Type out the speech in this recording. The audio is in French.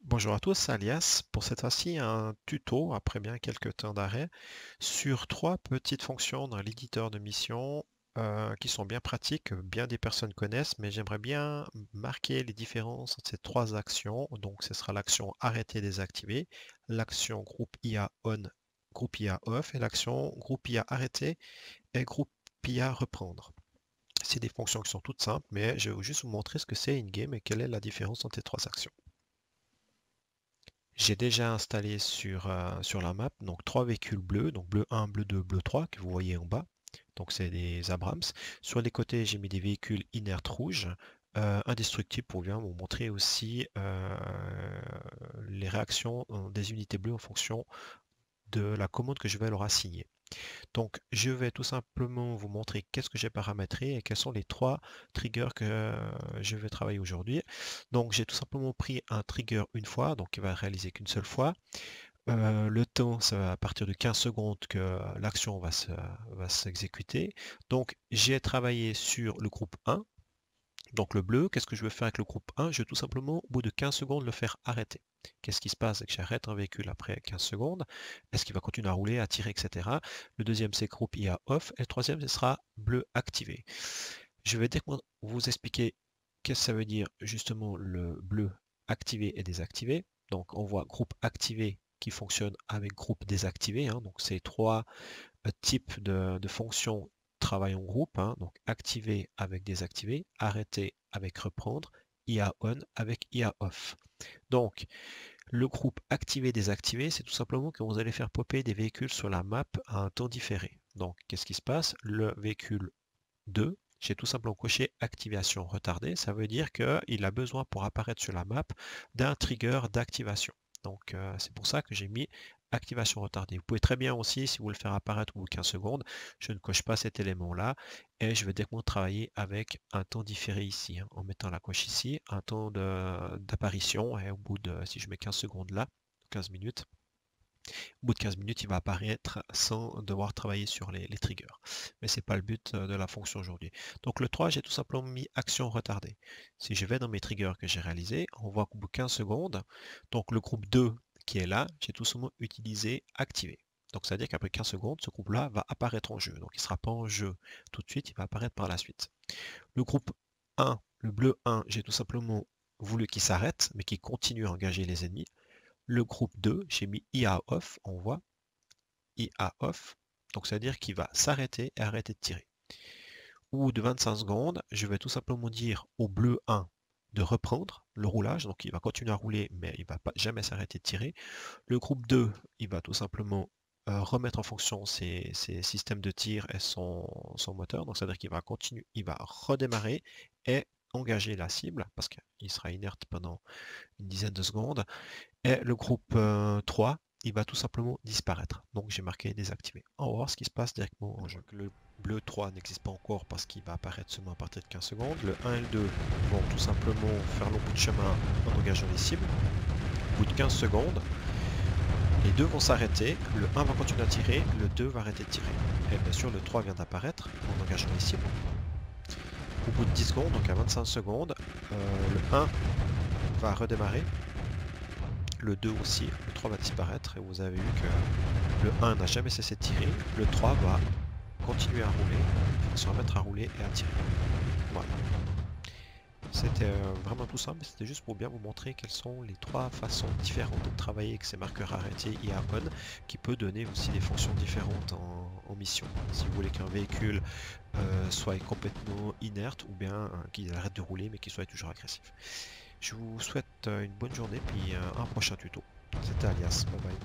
Bonjour à tous, c'est Alias. Pour cette fois-ci, un tuto, après bien quelques temps d'arrêt, sur trois petites fonctions dans l'éditeur de mission qui sont bien pratiques, bien des personnes connaissent, mais j'aimerais bien marquer les différences entre ces trois actions. Donc, ce sera l'action arrêter désactiver, l'action groupe IA on, groupe IA off et l'action groupe IA arrêter et groupe IA reprendre. C'est des fonctions qui sont toutes simples, mais je vais juste vous montrer ce que c'est in-game et quelle est la différence entre les trois actions. J'ai déjà installé sur la map donc trois véhicules bleus, donc bleu 1, bleu 2, bleu 3 que vous voyez en bas. Donc c'est des Abrams. Sur les côtés, j'ai mis des véhicules inertes rouges, indestructibles pour bien vous montrer aussi les réactions des unités bleues en fonction de la commande que je vais leur assigner. Donc, je vais tout simplement vous montrer qu'est-ce que j'ai paramétré et quels sont les trois triggers que je vais travailler aujourd'hui. Donc, j'ai tout simplement pris un trigger une fois, donc il va réaliser qu'une seule fois. Le temps, ça va à partir de 15 secondes que l'action va s'exécuter. Donc, j'ai travaillé sur le groupe 1. Donc le bleu, qu'est-ce que je veux faire avec le groupe 1? Je vais tout simplement, au bout de 15 secondes, le faire arrêter. Qu'est-ce qui se passe dès que j'arrête un véhicule après 15 secondes? Est-ce qu'il va continuer à rouler, à tirer, etc. Le deuxième, c'est groupe IA off. Et le troisième, ce sera bleu activé. Je vais vous expliquer qu'est-ce que ça veut dire justement le bleu activé et désactivé. Donc on voit groupe activé qui fonctionne avec groupe désactivé, hein. Donc c'est trois types de fonctions travail en groupe, hein. Donc activer avec désactiver, arrêter avec reprendre, IA on avec IA off. Donc le groupe activer-désactiver, c'est tout simplement que vous allez faire popper des véhicules sur la map à un temps différé. Donc qu'est-ce qui se passe? Le véhicule 2, j'ai tout simplement coché activation retardée. Ça veut dire qu'il a besoin pour apparaître sur la map d'un trigger d'activation. Donc c'est pour ça que j'ai mis activation retardée. Vous pouvez très bien aussi, si vous le faire apparaître au bout de 15 secondes, je ne coche pas cet élément-là et je vais directement travailler avec un temps différé ici, hein, en mettant la coche ici, un temps d'apparition et au bout de, si je mets 15 secondes là, 15 minutes, au bout de 15 minutes, il va apparaître sans devoir travailler sur les triggers. Mais ce n'est pas le but de la fonction aujourd'hui. Donc le 3, j'ai tout simplement mis action retardée. Si je vais dans mes triggers que j'ai réalisés, on voit qu'au bout de 15 secondes, donc le groupe 2 qui est là, j'ai tout simplement utilisé activer. Donc ça veut dire qu'après 15 secondes, ce groupe-là va apparaître en jeu. Donc il ne sera pas en jeu tout de suite, il va apparaître par la suite. Le groupe 1, le bleu 1, j'ai tout simplement voulu qu'il s'arrête, mais qu'il continue à engager les ennemis. Le groupe 2, j'ai mis IA off, on voit IA off, donc ça veut dire qu'il va s'arrêter et arrêter de tirer. Au bout de 25 secondes, je vais tout simplement dire au bleu 1 de reprendre le roulage, donc il va continuer à rouler, mais il ne va pas jamais s'arrêter de tirer. Le groupe 2, il va tout simplement remettre en fonction ses systèmes de tir et son moteur, donc ça veut dire qu'il va continuer, il va redémarrer et engager la cible, parce qu'il sera inerte pendant une dizaine de secondes. Et le groupe 3, il va tout simplement disparaître. Donc j'ai marqué désactivé. On va voir ce qui se passe directement en jeu. Le bleu 3 n'existe pas encore parce qu'il va apparaître seulement à partir de 15 secondes. Le 1 et le 2 vont tout simplement faire le bout de chemin en engageant les cibles. Au bout de 15 secondes, les deux vont s'arrêter. Le 1 va continuer à tirer, le 2 va arrêter de tirer. Et bien sûr, le 3 vient d'apparaître en engageant les cibles. Au bout de 10 secondes, donc à 25 secondes, le 1 va redémarrer. Le 2 aussi, le 3 va disparaître et vous avez vu que le 1 n'a jamais cessé de tirer, le 3 va continuer à rouler, se remettre à rouler et à tirer. Voilà. C'était vraiment tout simple, c'était juste pour bien vous montrer quelles sont les trois façons différentes de travailler avec ces marqueurs arrêtés IA on qui peut donner aussi des fonctions différentes en mission. Si vous voulez qu'un véhicule soit complètement inerte ou bien qu'il arrête de rouler mais qu'il soit toujours agressif. Je vous souhaite une bonne journée puis un prochain tuto. C'était Alias, bye bye.